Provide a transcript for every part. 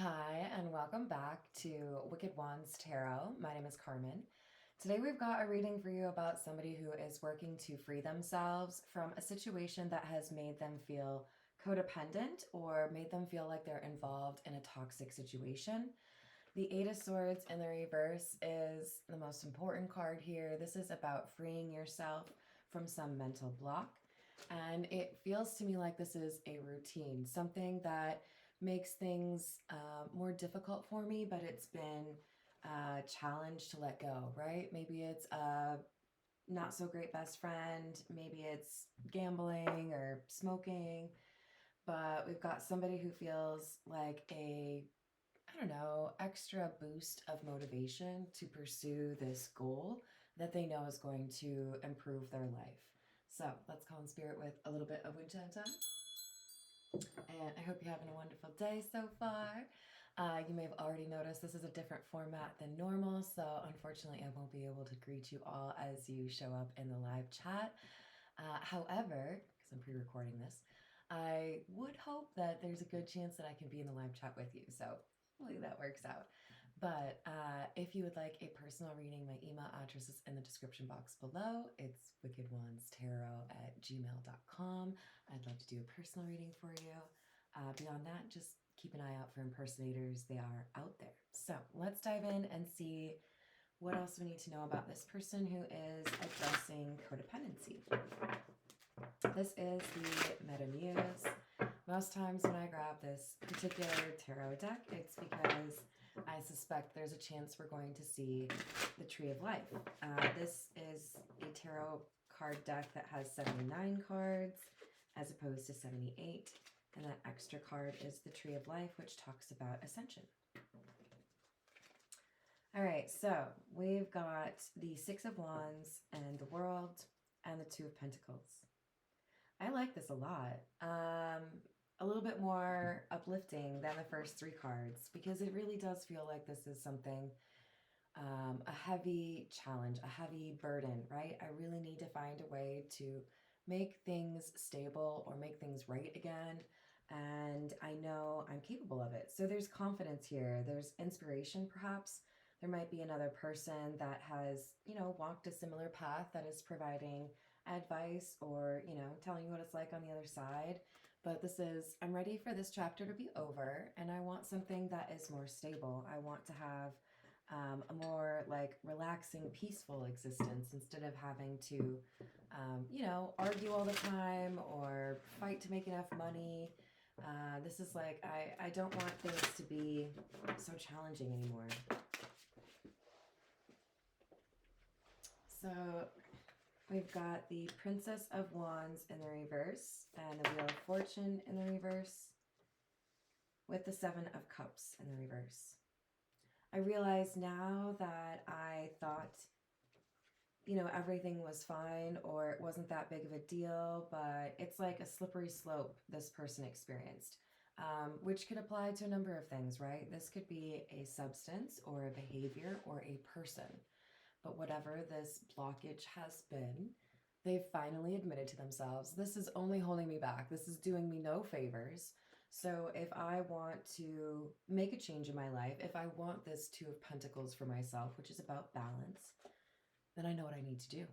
Hi, and welcome back to Wicked Wands Tarot. My name is Carmen. Today we've got a reading for you about somebody who is working to free themselves from a situation that has made them feel codependent or made them feel like they're involved in a toxic situation. The Eight of Swords in the reverse is the most important card here. This is about freeing yourself from some mental block. And it feels to me like this is a routine, something that makes things more difficult for me, but it's been a challenge to let go, right? Maybe it's a not so great best friend, maybe it's gambling or smoking, but we've got somebody who feels like I don't know, extra boost of motivation to pursue this goal that they know is going to improve their life. So let's call in spirit with a little bit of wind chime. And I hope you're having a wonderful day so far. You may have already noticed this is a different format than normal, so unfortunately I won't be able to greet you all as you show up in the live chat. However, because I'm pre-recording this, I would hope that there's a good chance that I can be in the live chat with you, so hopefully that works out. But if you would like a personal reading, my email address is in the description box below. It's wickedwandstarot@gmail.com. I'd love to do a personal reading for you. Beyond that, just keep an eye out for impersonators. They are out there. So let's dive in and see what else we need to know about this person who is addressing codependency. This is the Meta Muse. Most times when I grab this particular tarot deck, it's because I suspect there's a chance we're going to see the Tree of Life. This is a tarot card deck that has 79 cards as opposed to 78. And that extra card is the Tree of Life, which talks about ascension. All right, so we've got the Six of Wands and the World and the Two of Pentacles. I like this a lot. A little bit more uplifting than the first three cards because it really does feel like this is something, a heavy challenge, a heavy burden, right? I really need to find a way to make things stable or make things right again. And I know I'm capable of it. So there's confidence here. There's inspiration, perhaps. There might be another person that has, walked a similar path that is providing advice or, telling you what it's like on the other side. But I'm ready for this chapter to be over, and I want something that is more stable. I want to have a more like relaxing, peaceful existence instead of having to, argue all the time or fight to make enough money. This is like, I don't want things to be so challenging anymore. So we've got the Princess of Wands in the reverse and the Wheel of Fortune in the reverse with the Seven of Cups in the reverse. I realize now that I thought, everything was fine or it wasn't that big of a deal, but it's like a slippery slope this person experienced, which could apply to a number of things, right? This could be a substance or a behavior or a person. But whatever this blockage has been, they've finally admitted to themselves, this is only holding me back. This is doing me no favors. So if I want to make a change in my life, if I want this Two of Pentacles for myself, which is about balance, then I know what I need to do.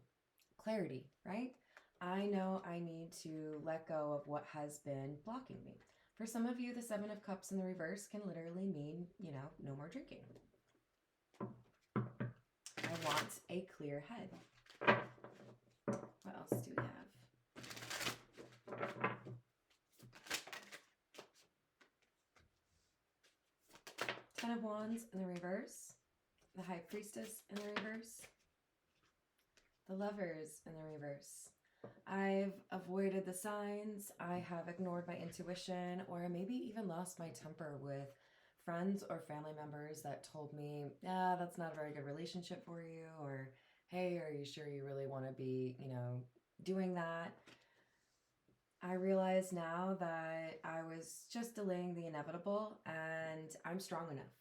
Clarity, right? I know I need to let go of what has been blocking me. For some of you, the Seven of Cups in the reverse can literally mean, no more drinking. I want a clear head. What else do we have? Ten of Wands in the reverse. The High Priestess in the reverse. The Lovers in the reverse. I've avoided the signs. I have ignored my intuition, or maybe even lost my temper with friends or family members that told me, yeah, that's not a very good relationship for you, or hey, are you sure you really want to be, doing that? I realize now that I was just delaying the inevitable, and I'm strong enough.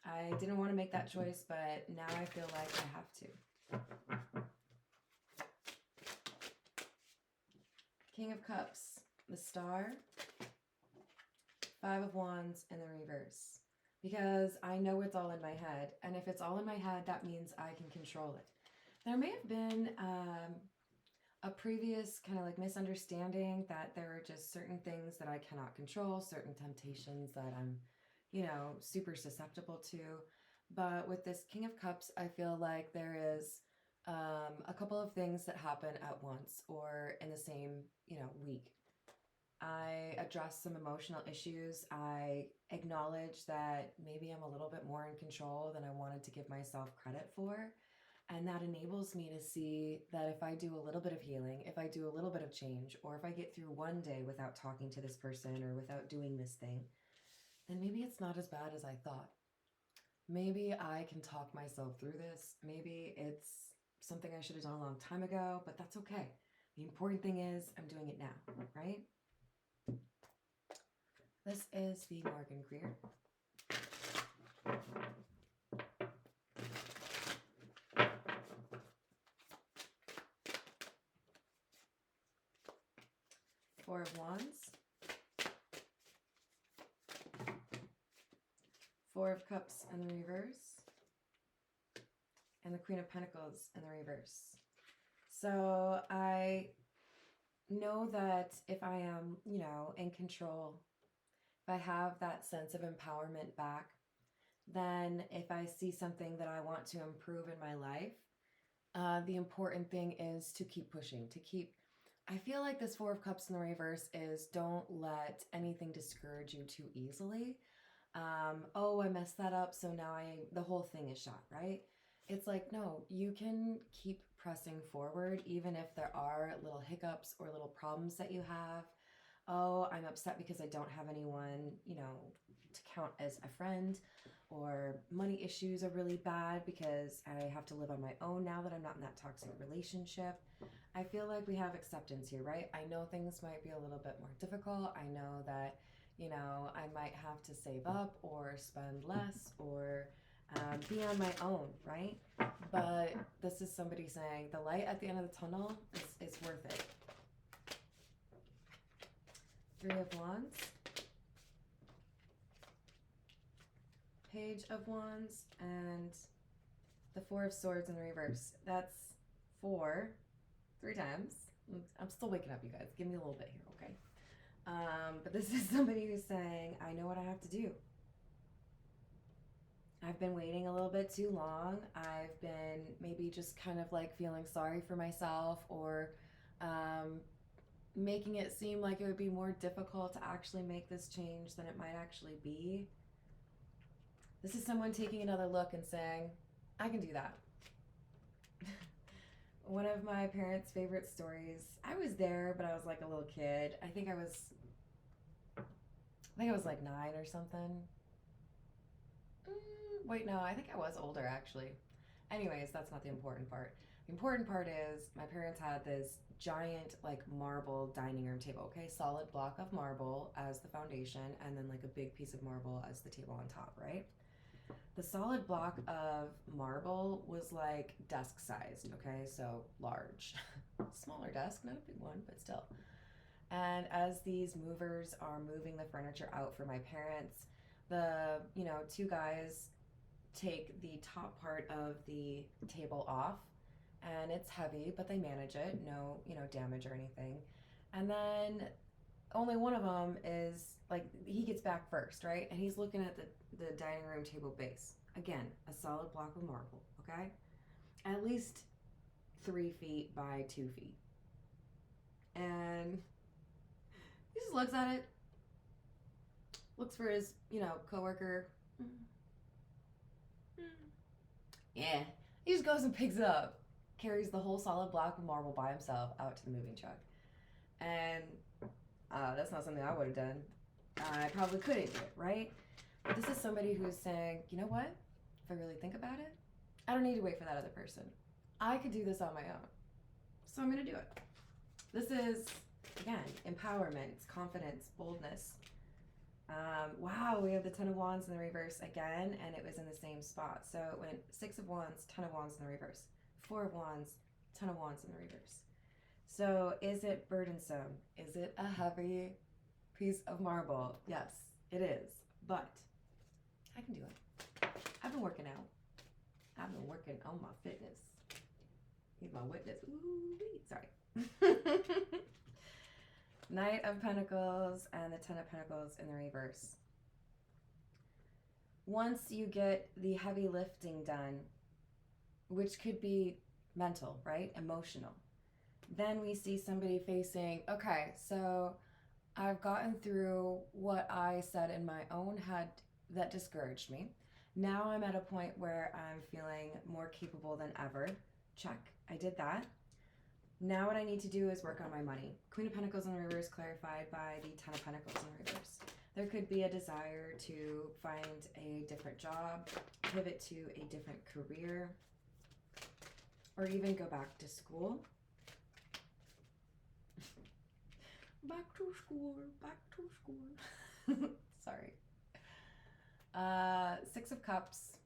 I didn't want to make that choice, but now I feel like I have to. King of Cups, the Star, Five of Wands in the reverse. because I know it's all in my head. And if it's all in my head, that means I can control it. There may have been a previous kind of like misunderstanding that there are just certain things that I cannot control, certain temptations that I'm, super susceptible to. But with this King of Cups, I feel like there is a couple of things that happen at once or in the same, week. I address some emotional issues. I acknowledge that maybe I'm a little bit more in control than I wanted to give myself credit for. And that enables me to see that if I do a little bit of healing, if I do a little bit of change, or if I get through one day without talking to this person or without doing this thing, then maybe it's not as bad as I thought. Maybe I can talk myself through this. Maybe it's something I should have done a long time ago, but that's okay. The important thing is I'm doing it now, right? This is the Morgan Greer. Four of Wands. Four of Cups in the reverse. And the Queen of Pentacles in the reverse. So I know that if I am, in control, if I have that sense of empowerment back, then if I see something that I want to improve in my life, the important thing is to keep pushing, I feel like this Four of Cups in the reverse is don't let anything discourage you too easily. Oh, I messed that up, so now the whole thing is shot, right? It's like, no, you can keep pressing forward even if there are little hiccups or little problems that you have. Oh, I'm upset because I don't have anyone, to count as a friend, or money issues are really bad because I have to live on my own now that I'm not in that toxic relationship. I feel like we have acceptance here, right? I know things might be a little bit more difficult. I know that, I might have to save up or spend less or be on my own, right? But this is somebody saying the light at the end of the tunnel is worth it. Three of Wands. Page of Wands and the Four of Swords in the reverse. That's 4, 3 times. I'm still waking up, you guys. Give me a little bit here, okay? But this is somebody who's saying, I know what I have to do. I've been waiting a little bit too long. I've been maybe just kind of like feeling sorry for myself or making it seem like it would be more difficult to actually make this change than it might actually be. This is someone taking another look and saying, I can do that. One of my parents' favorite stories, I was there, but I was like a little kid. I think I was like 9 or something. Wait, no, I think I was older actually. Anyways, that's not the important part. The important part is my parents had this giant like marble dining room table, okay? Solid block of marble as the foundation and then like a big piece of marble as the table on top, right? The solid block of marble was like desk sized, okay? So large. Smaller desk, not a big one, but still. And as these movers are moving the furniture out for my parents, the, 2 guys take the top part of the table off and it's heavy, but they manage it. No, damage or anything. And then only one of them is like, he gets back first, right? And he's looking at the dining room table base. Again, a solid block of marble, okay? At least 3 feet by 2 feet. And he just looks at it, looks for his, coworker. Yeah. He just goes and picks it up, carries the whole solid block of marble by himself out to the moving truck. And that's not something I would have done. I probably couldn't do it, right? But this is somebody who's saying, you know what? If I really think about it, I don't need to wait for that other person. I could do this on my own. So I'm going to do it. This is, again, empowerment. It's confidence, boldness. Wow, we have the Ten of Wands in the reverse again, and it was in the same spot. So it went 6 of Wands, 10 of Wands in the reverse. 4 of Wands, 10 of Wands in the reverse. So is it burdensome? Is it a heavy piece of marble? Yes, it is. But I I can do it. I've been working out. I've been working on my fitness. He's my witness. Ooh, sorry. Knight of Pentacles and the Ten of Pentacles in the reverse. Once you get the heavy lifting done, which could be mental, right? Emotional. Then we see somebody facing, okay, so I've gotten through what I said in my own head that discouraged me. Now I'm at a point where I'm feeling more capable than ever. Check, I did that. Now what I need to do is work on my money. Queen of Pentacles in the reverse clarified by the Ten of Pentacles in the reverse. There could be a desire to find a different job, pivot to a different career, or even go back to school. Back to school, back to school. Sorry. Six of Cups.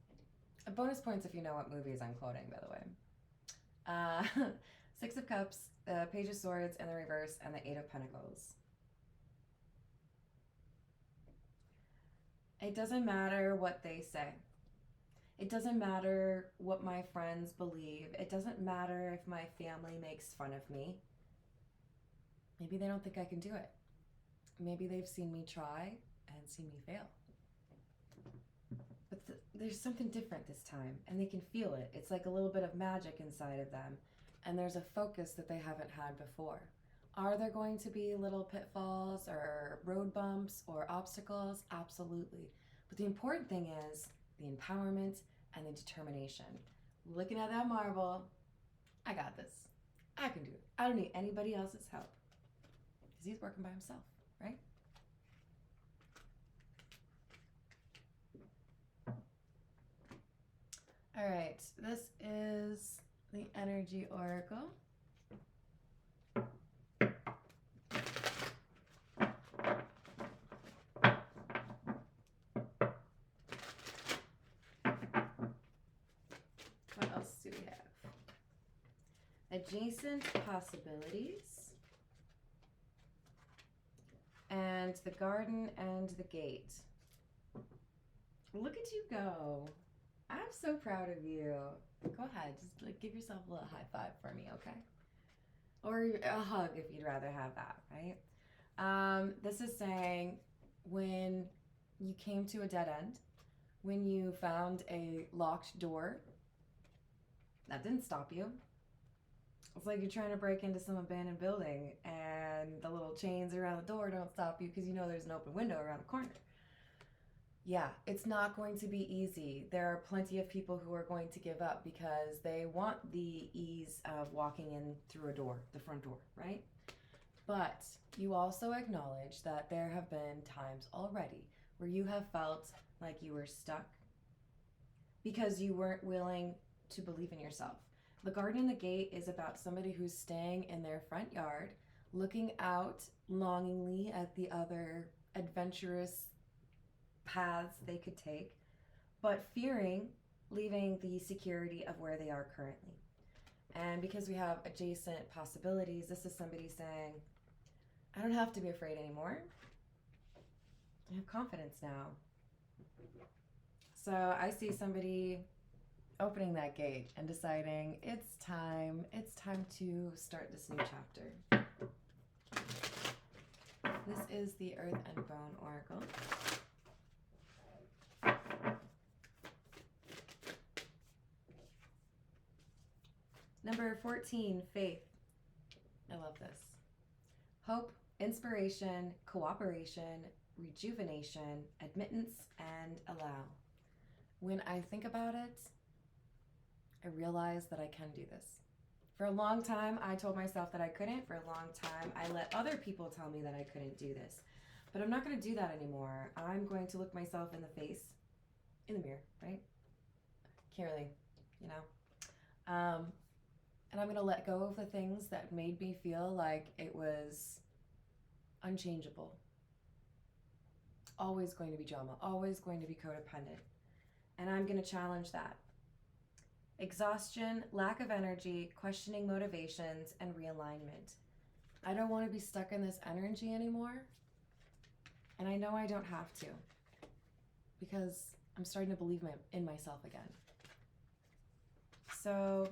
Bonus points if you know what movies I'm quoting, by the way. Six of Cups, Page of Swords in the reverse, and the Eight of Pentacles. It doesn't matter what they say. It doesn't matter what my friends believe. It doesn't matter if my family makes fun of me. Maybe they don't think I can do it. Maybe they've seen me try and seen me fail. But there's something different this time, and they can feel it. It's like a little bit of magic inside of them, and there's a focus that they haven't had before. Are there going to be little pitfalls or road bumps or obstacles? Absolutely. But the important thing is the empowerment and the determination. Looking at that marble, I got this. I can do it. I don't need anybody else's help. Because he's working by himself, right? All right, this is the Energy Oracle. What else do we have? Adjacent possibilities. And the garden and the gate. Look at you go. I'm so proud of you. Go ahead, just like give yourself a little high five for me, okay? Or a hug if you'd rather have that, right? This is saying when you came to a dead end, when you found a locked door, that didn't stop you. It's like you're trying to break into some abandoned building and the little chains around the door don't stop you because you know there's an open window around the corner. Yeah, it's not going to be easy. There are plenty of people who are going to give up because they want the ease of walking in through a door, the front door, right? But you also acknowledge that there have been times already where you have felt like you were stuck because you weren't willing to believe in yourself. The garden and the gate is about somebody who's staying in their front yard, looking out longingly at the other adventurous paths they could take, but fearing leaving the security of where they are currently. And because we have adjacent possibilities, this is somebody saying, I don't have to be afraid anymore. I have confidence now. So I see somebody opening that gate and deciding it's time to start this new chapter. This is the Earth and Bone Oracle. Number 14, faith. I love this. Hope, inspiration, cooperation, rejuvenation, admittance, and allow. When I think about it, I realize that I can do this. For a long time, I told myself that I couldn't. For a long time, I let other people tell me that I couldn't do this. But I'm not going to do that anymore. I'm going to look myself in the face, in the mirror, right? Can't really, you know. And I'm going to let go of the things that made me feel like it was unchangeable. Always going to be drama, always going to be codependent. And I'm going to challenge that. Exhaustion, lack of energy, questioning motivations, and realignment. I don't want to be stuck in this energy anymore. And I know I don't have to. Because I'm starting to believe in myself again. So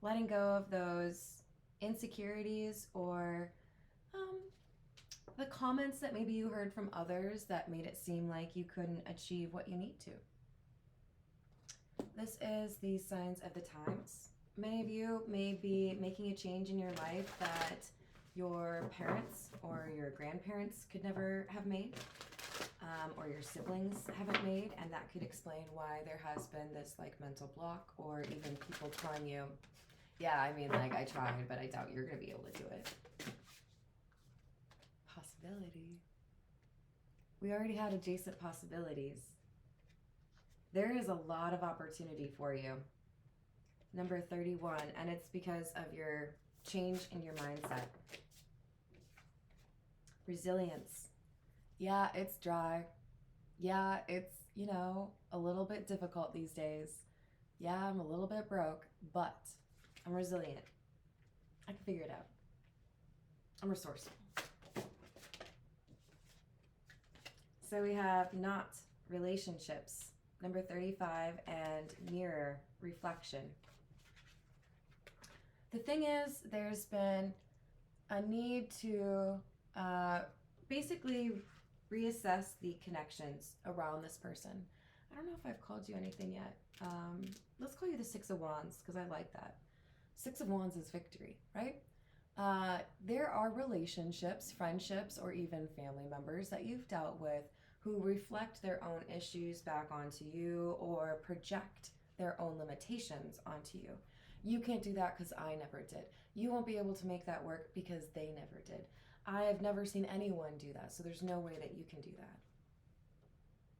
letting go of those insecurities or the comments that maybe you heard from others that made it seem like you couldn't achieve what you need to. This is the signs of the times. Many of you may be making a change in your life that your parents or your grandparents could never have made, or your siblings haven't made, and that could explain why there has been this like mental block, or even people telling you, yeah, I mean, like, I tried, but I doubt you're going to be able to do it. Possibility. We already had adjacent possibilities. There is a lot of opportunity for you. Number 31, and it's because of your change in your mindset. Resilience. Yeah, it's dry. Yeah, it's, you know, a little bit difficult these days. Yeah, I'm a little bit broke, but I'm resilient. I can figure it out. I'm resourceful. So we have not relationships, number 35, and mirror reflection. The thing is, there's been a need to basically reassess the connections around this person. I don't know if I've called you anything yet. Let's call you the Six of Wands, because I like that. Six of Wands is victory, right? There are relationships, friendships, or even family members that you've dealt with who reflect their own issues back onto you or project their own limitations onto you. You can't do that because I never did. You won't be able to make that work because they never did. I have never seen anyone do that, so there's no way that you can do that.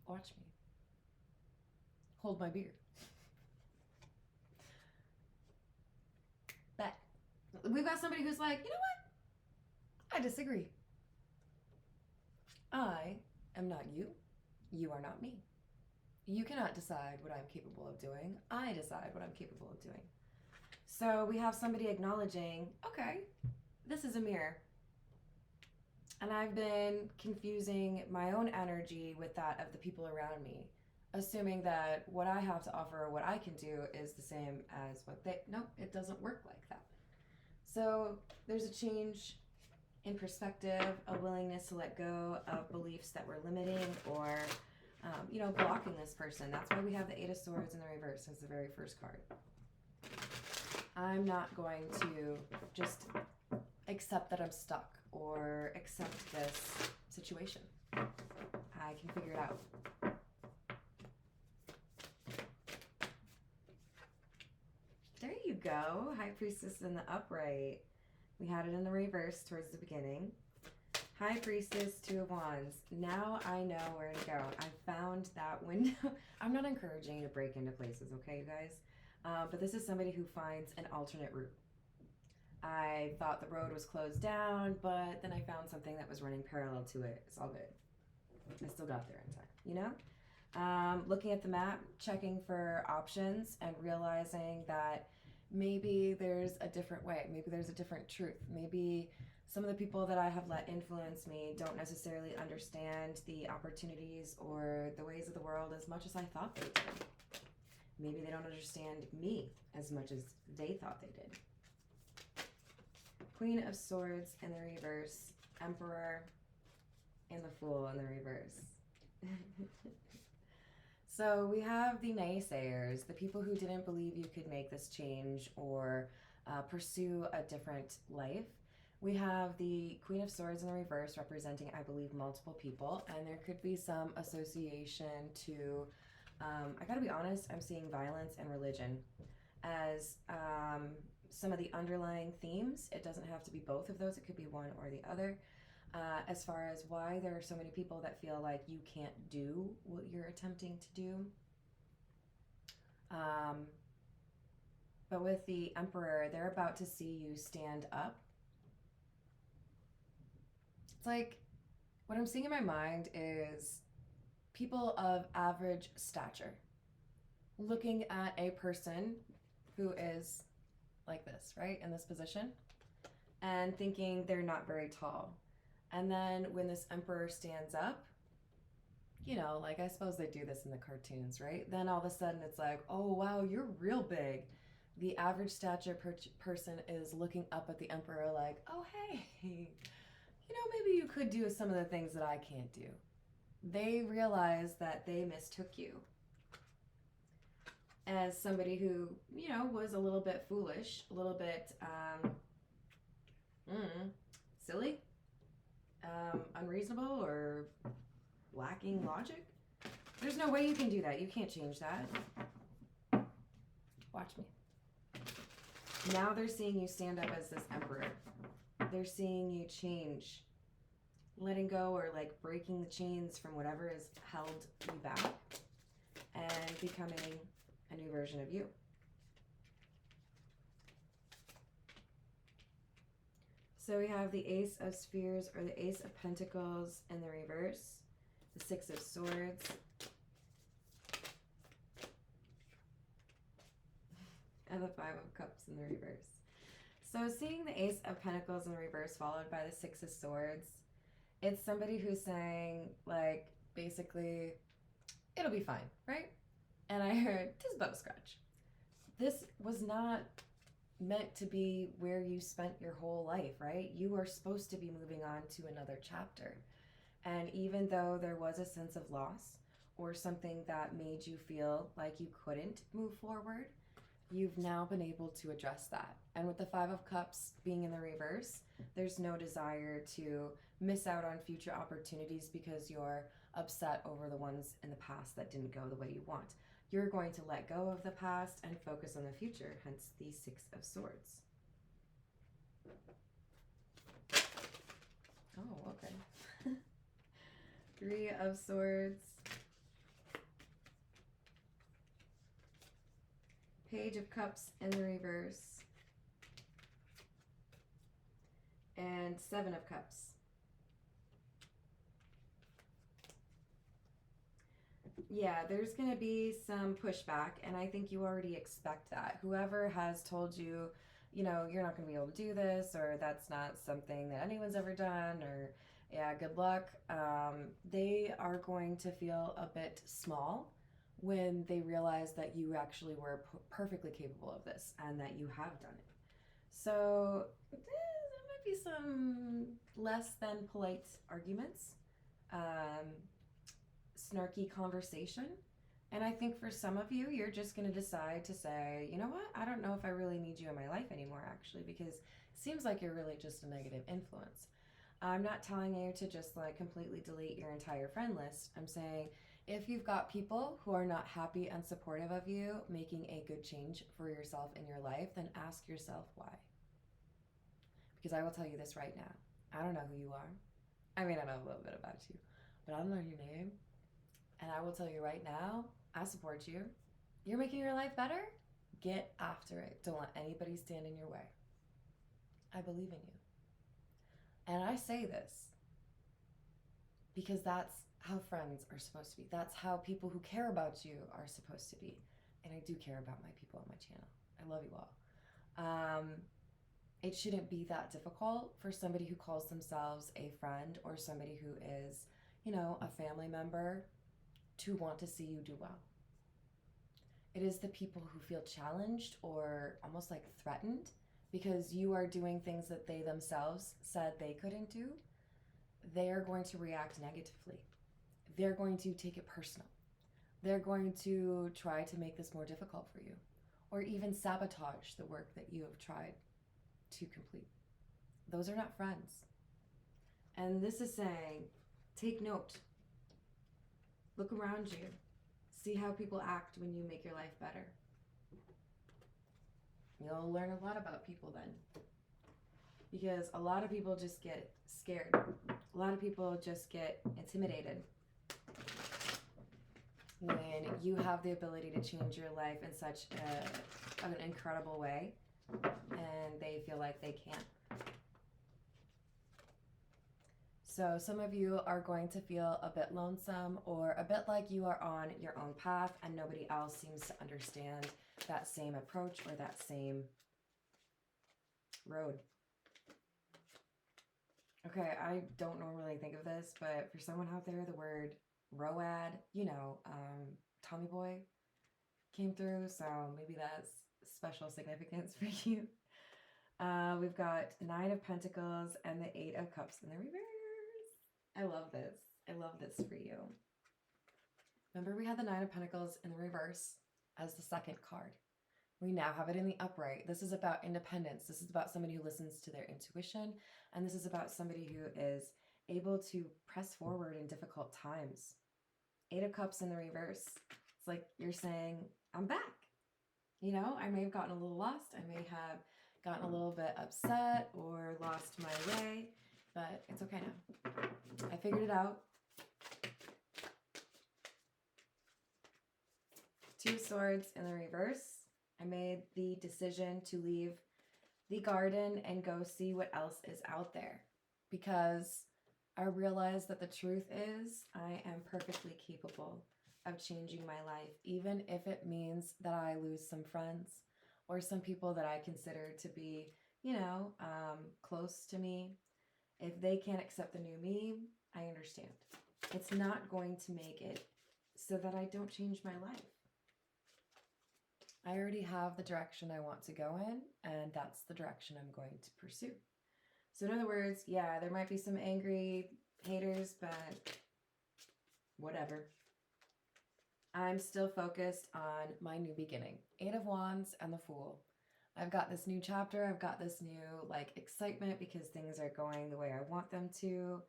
Watch me. Hold my beer. Bet. We've got somebody who's like, you know what? I disagree. I am not you. You are not me. You cannot decide what I'm capable of doing. I decide what I'm capable of doing. So we have somebody acknowledging, okay, this is a mirror. And I've been confusing my own energy with that of the people around me, assuming that what I have to offer or what I can do is the same as what they, nope, it doesn't work like that. So there's a change in perspective, a willingness to let go of beliefs that were limiting or, blocking this person. That's why we have the Eight of Swords in the reverse as the very first card. I'm not going to just accept that I'm stuck or accept this situation. I can figure it out. There you go. High Priestess in the upright. We had it in the reverse towards the beginning. High Priestess, Two of Wands. Now I know where to go. I found that window. I'm not encouraging you to break into places, okay, you guys? But this is somebody who finds an alternate route. I thought the road was closed down, but then I found something that was running parallel to it. It's all good. I still got there in time, you know? Looking at the map, checking for options, and realizing that maybe there's a different way. Maybe there's a different truth. Maybe some of the people that I have let influence me don't necessarily understand the opportunities or the ways of the world as much as I thought they did. Maybe they don't understand me as much as they thought they did. Queen of Swords in the reverse, Emperor and the Fool in the reverse. So we have the naysayers, the people who didn't believe you could make this change or pursue a different life. We have the Queen of Swords in the reverse representing, I believe, multiple people, and there could be some association to, I gotta be honest, I'm seeing violence and religion as some of the underlying themes. It doesn't have to be both of those, it could be one or the other. As far as why there are so many people that feel like you can't do what you're attempting to do. But with the Emperor, they're about to see you stand up. It's like, what I'm seeing in my mind is people of average stature looking at a person who is like this, right, in this position, and thinking they're not very tall. And then when this Emperor stands up, you know, like I suppose they do this in the cartoons, right? Then all of a sudden it's like, oh wow, you're real big. The average stature person is looking up at the emperor like, oh hey, you know, maybe you could do some of the things that I can't do. They realize that they mistook you as somebody who, you know, was a little bit foolish, a little bit silly, unreasonable, or lacking logic. There's no way you can do that. You can't change that. Watch me. Now they're seeing you stand up as this emperor. They're seeing you change, letting go or like breaking the chains from whatever has held you back and becoming a new version of you. So we have the Ace of Spheres or the Ace of Pentacles in the reverse, the Six of Swords, and the Five of Cups in the reverse. So seeing the Ace of Pentacles in the reverse followed by the Six of Swords, it's somebody who's saying, like, basically, it'll be fine, right? And I heard, tis but a scratch. This was not meant to be where you spent your whole life, right? You are supposed to be moving on to another chapter. And even though there was a sense of loss or something that made you feel like you couldn't move forward, you've now been able to address that. And with the Five of Cups being in the reverse, there's no desire to miss out on future opportunities because you're upset over the ones in the past that didn't go the way you want. You're going to let go of the past and focus on the future, hence the Six of Swords. Oh, okay. Three of Swords. Page of Cups in the reverse. And Seven of Cups. Yeah, there's going to be some pushback, and I think you already expect that. Whoever has told you, you know, you're not going to be able to do this, or that's not something that anyone's ever done, or yeah, good luck, they are going to feel a bit small when they realize that you actually were perfectly capable of this and that you have done it. So there might be some less than polite arguments. Snarky conversation. And I think for some of you, you're just going to decide to say, you know what? I don't know if I really need you in my life anymore, actually, because it seems like you're really just a negative influence. I'm not telling you to just like completely delete your entire friend list. I'm saying if you've got people who are not happy and supportive of you making a good change for yourself in your life, then ask yourself why. Because I will tell you this right now. I don't know who you are. I mean, I know a little bit about you, but I don't know your name. And I will tell you right now, I support you. You're making your life better? Get after it. Don't let anybody stand in your way. I believe in you. And I say this because that's how friends are supposed to be. That's how people who care about you are supposed to be. And I do care about my people on my channel. I love you all. It shouldn't be that difficult for somebody who calls themselves a friend or somebody who is, you know, a family member to want to see you do well. It is the people who feel challenged or almost like threatened because you are doing things that they themselves said they couldn't do. They are going to react negatively. They're going to take it personal. They're going to try to make this more difficult for you or even sabotage the work that you have tried to complete. Those are not friends. And this is saying, take note. Look around you. See how people act when you make your life better. You'll learn a lot about people then. Because a lot of people just get scared. A lot of people just get intimidated when you have the ability to change your life in such an incredible way and they feel like they can't. So some of you are going to feel a bit lonesome or a bit like you are on your own path and nobody else seems to understand that same approach or that same road. Okay, I don't normally think of this, but for someone out there, the word Road, you know, Tommy Boy came through, so maybe that's special significance for you. We've got 9 of Pentacles and the 8 of Cups in the reverse. I love this. I love this for you. Remember, we had the 9 of Pentacles in the reverse as the second card. We now have it in the upright. This is about independence. This is about somebody who listens to their intuition. And this is about somebody who is able to press forward in difficult times. 8 of Cups in the reverse. It's like you're saying, I'm back. You know, I may have gotten a little lost. I may have gotten a little bit upset or lost my way, but it's okay now. I figured it out. 2 Swords in the reverse. I made the decision to leave the garden and go see what else is out there, because I realized that the truth is I am perfectly capable of changing my life, even if it means that I lose some friends or some people that I consider to be, you know, close to me. If they can't accept the new me, I understand. It's not going to make it so that I don't change my life. I already have the direction I want to go in, and that's the direction I'm going to pursue. So in other words, yeah, there might be some angry haters, but whatever. I'm still focused on my new beginning. 8 of Wands and the Fool. I've got this new chapter. I've got this new excitement because things are going the way I want them to.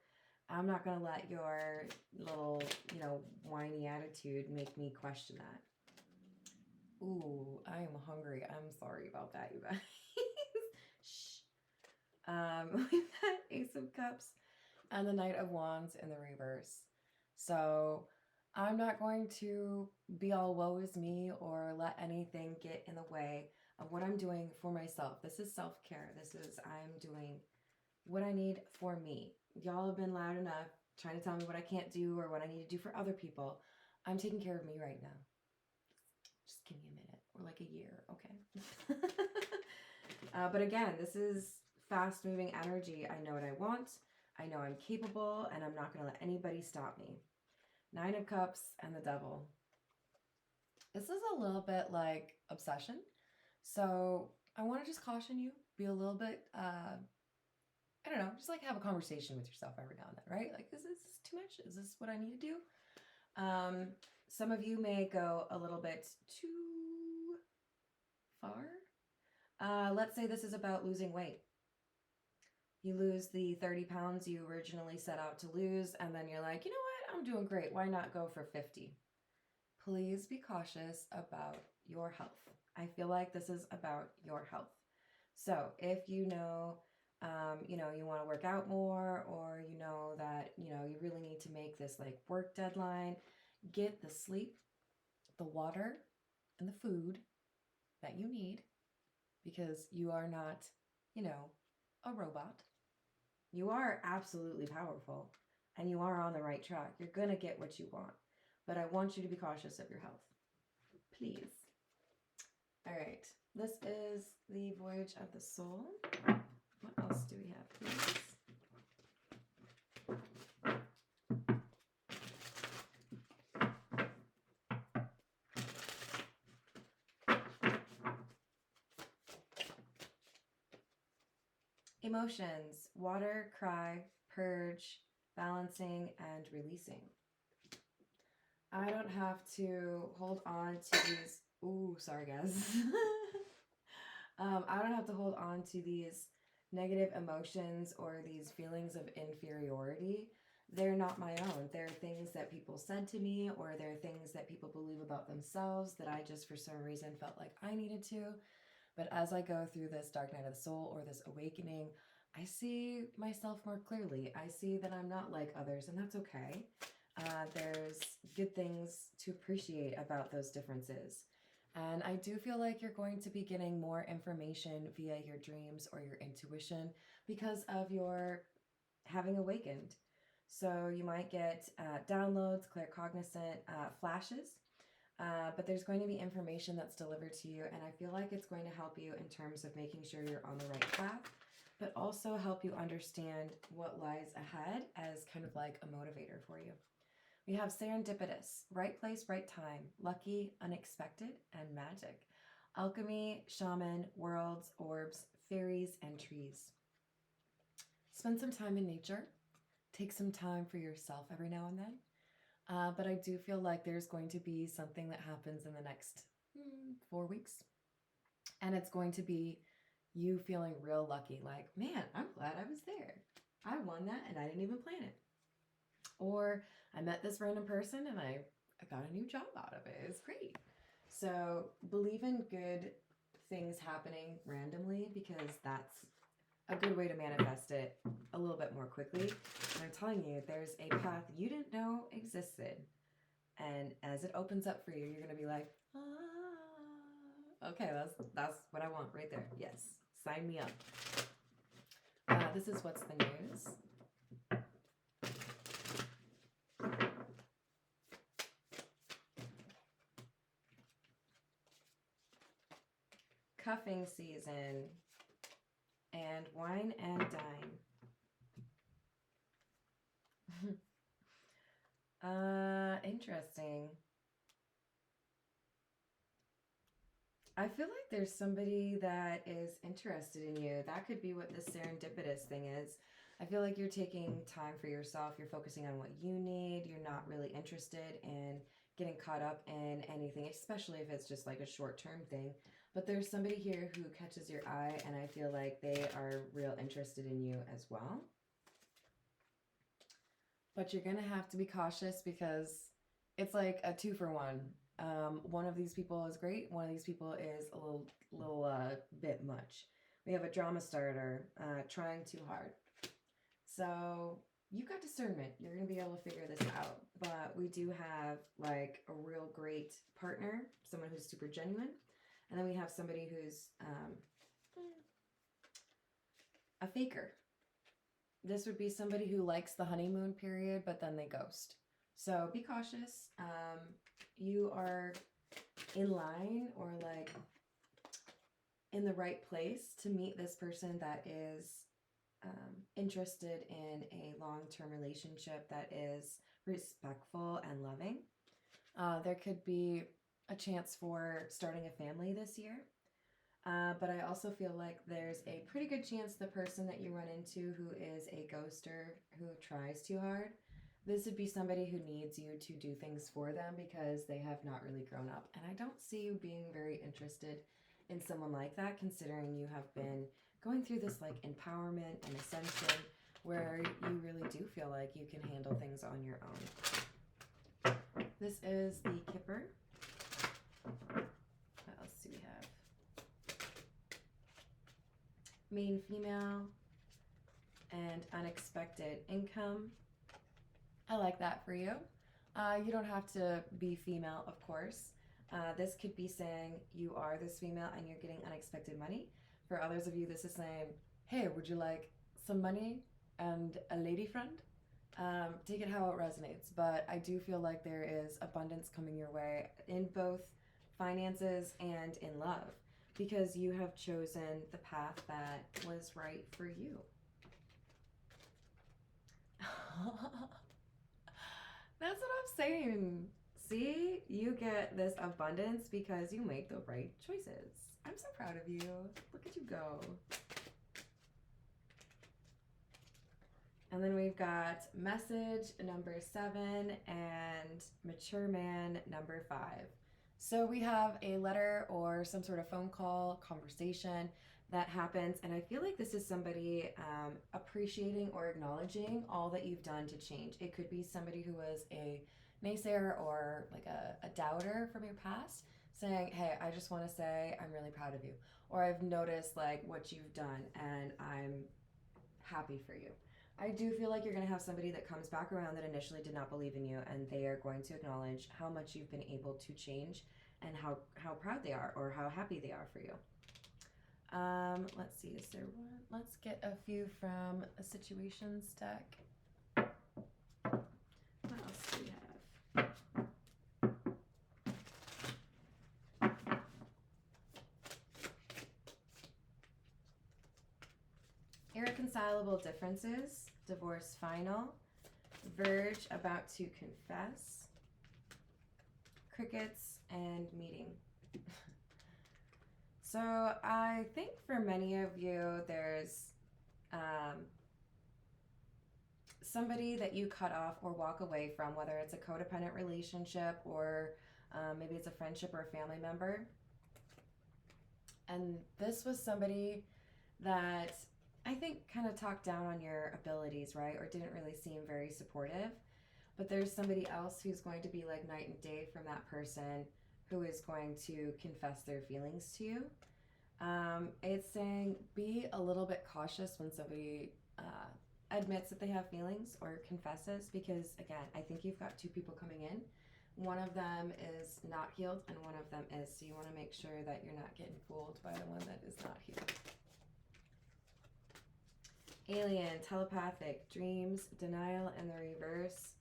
I'm not going to let your little, whiny attitude make me question that. Ooh, I am hungry. I'm sorry about that, you guys. Shh. We've got Ace of Cups and the Knight of Wands in the reverse. So I'm not going to be all woe is me or let anything get in the way of what I'm doing for myself. This is self-care. This is I'm doing what I need for me. Y'all have been loud enough trying to tell me what I can't do or what I need to do for other people. I'm taking care of me right now. Just give me a minute or like a year, okay? But again, this is fast-moving energy. I know what I want. I know I'm capable, and I'm not going to let anybody stop me. 9 of Cups and the Devil. This is a little bit like obsession. So I want to just caution you, be a little bit, I don't know, just have a conversation with yourself every now and then, right? Is this too much? Is this what I need to do? Some of you may go a little bit too far. Let's say this is about losing weight. You lose the 30 pounds you originally set out to lose, and then you're like, you know what? I'm doing great. Why not go for 50? Please be cautious about your health. I feel like this is about your health. So if you know, you want to work out more, or you know that, you really need to make this work deadline, get the sleep, the water, and the food that you need, because you are not, a robot. You are absolutely powerful, and you are on the right track. You're going to get what you want, but I want you to be cautious of your health. Please. All right. This is the Voyage of the Soul. What else do we have, please? Emotions, water, cry, purge, balancing, and releasing. I don't have to hold on to these. Ooh, sorry guys. I don't have to hold on to these negative emotions or these feelings of inferiority. They're not my own. They're things that people said to me, or they're things that people believe about themselves that I just for some reason felt like I needed to. But as I go through this dark night of the soul or this awakening, I see myself more clearly. I see that I'm not like others, and that's okay. There's good things to appreciate about those differences. And I do feel like you're going to be getting more information via your dreams or your intuition because of your having awakened. So you might get downloads, claircognizant flashes. But there's going to be information that's delivered to you, and I feel like it's going to help you in terms of making sure you're on the right path, but also help you understand what lies ahead as kind of like a motivator for you. We have serendipitous, right place, right time, lucky, unexpected, and magic. Alchemy, shaman, worlds, orbs, fairies, and trees. Spend some time in nature. Take some time for yourself every now and then. But I do feel like there's going to be something that happens in the next 4 weeks. And it's going to be you feeling real lucky. Like, man, I'm glad I was there. I won that and I didn't even plan it. Or I met this random person and I got a new job out of it. It's great. So believe in good things happening randomly, because that's a good way to manifest it a little bit more quickly. And I'm telling you, there's a path you didn't know existed. And as it opens up for you, you're going to be like, okay, that's what I want right there. Yes, sign me up. This is what's the news. Cuffing season and wine and dine. Interesting. I feel like there's somebody that is interested in you. That could be what this serendipitous thing is. I feel like you're taking time for yourself. You're focusing on what you need. You're not really interested in getting caught up in anything, especially if it's just like a short-term thing. But there's somebody here who catches your eye, and I feel like they are real interested in you as well. But you're going to have to be cautious, because it's like a 2-for-1. One of these people is great. One of these people is a little bit much. We have a drama starter, trying too hard. So you've got discernment. You're going to be able to figure this out. But we do have like a real great partner, someone who's super genuine. And then we have somebody who's a faker. This would be somebody who likes the honeymoon period, but then they ghost. So be cautious. You are in line, or like in the right place to meet this person that is interested in a long-term relationship that is respectful and loving. There could be a chance for starting a family this year. But I also feel like there's a pretty good chance the person that you run into who is a ghoster, who tries too hard, this would be somebody who needs you to do things for them because they have not really grown up. And I don't see you being very interested in someone like that, considering you have been going through this like empowerment and ascension where you really do feel like you can handle things on your own. This is the Kipper. What else do we have? Main female and unexpected income. I like that for you. You don't have to be female, of course. This could be saying you are this female and you're getting unexpected money. For others of you, this is saying, hey, would you like some money and a lady friend? Take it how it resonates. But I do feel like there is abundance coming your way in both finances and in love, because you have chosen the path that was right for you. That's what I'm saying. See, you get this abundance because you make the right choices. I'm so proud of you. Look at you go. And then we've got message number 7 and mature man number 5. So we have a letter or some sort of phone call, conversation that happens. And I feel like this is somebody appreciating or acknowledging all that you've done to change. It could be somebody who was a naysayer or like a doubter from your past, saying, hey, I just want to say I'm really proud of you. Or I've noticed like what you've done and I'm happy for you. I do feel like you're going to have somebody that comes back around that initially did not believe in you, and they are going to acknowledge how much you've been able to change and how proud they are or how happy they are for you. Let's see, is there one? Let's get a few from a situations deck. What else do we have? Irreconcilable differences, divorce final, verge, about to confess, crickets, and meeting. So I think for many of you, there's somebody that you cut off or walk away from, whether it's a codependent relationship or maybe it's a friendship or a family member. And this was somebody that I think kind of talked down on your abilities, right? Or didn't really seem very supportive. But there's somebody else who's going to be like night and day from that person, who is going to confess their feelings to you. It's saying be a little bit cautious when somebody admits that they have feelings or confesses, because again, I think you've got two people coming in. One of them is not healed and one of them is. So you want to make sure that you're not getting fooled by the one that is not healed. Alien, telepathic, dreams, denial in the reverse,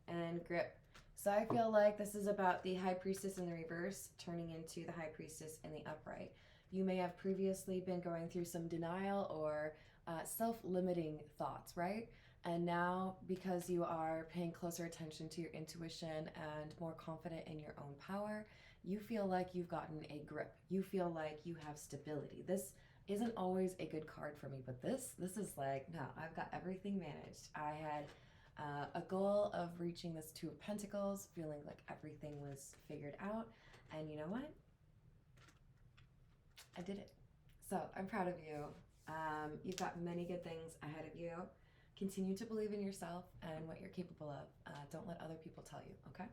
and grip. So I feel like this is about the High Priestess in the reverse turning into the High Priestess in the upright. You may have previously been going through some denial or self-limiting thoughts, right? And now, because you are paying closer attention to your intuition and more confident in your own power, you feel like you've gotten a grip. You feel like you have stability. This isn't always a good card for me, but this is like, no, I've got everything managed. I had a goal of reaching this Two of Pentacles, feeling like everything was figured out. And you know what? I did it. So I'm proud of you. You've got many good things ahead of you. Continue to believe in yourself and what you're capable of. Don't let other people tell you, okay?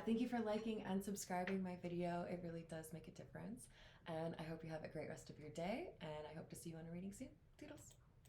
Thank you for liking and subscribing my video. It really does make a difference. And I hope you have a great rest of your day. And I hope to see you on a reading soon. Toodles.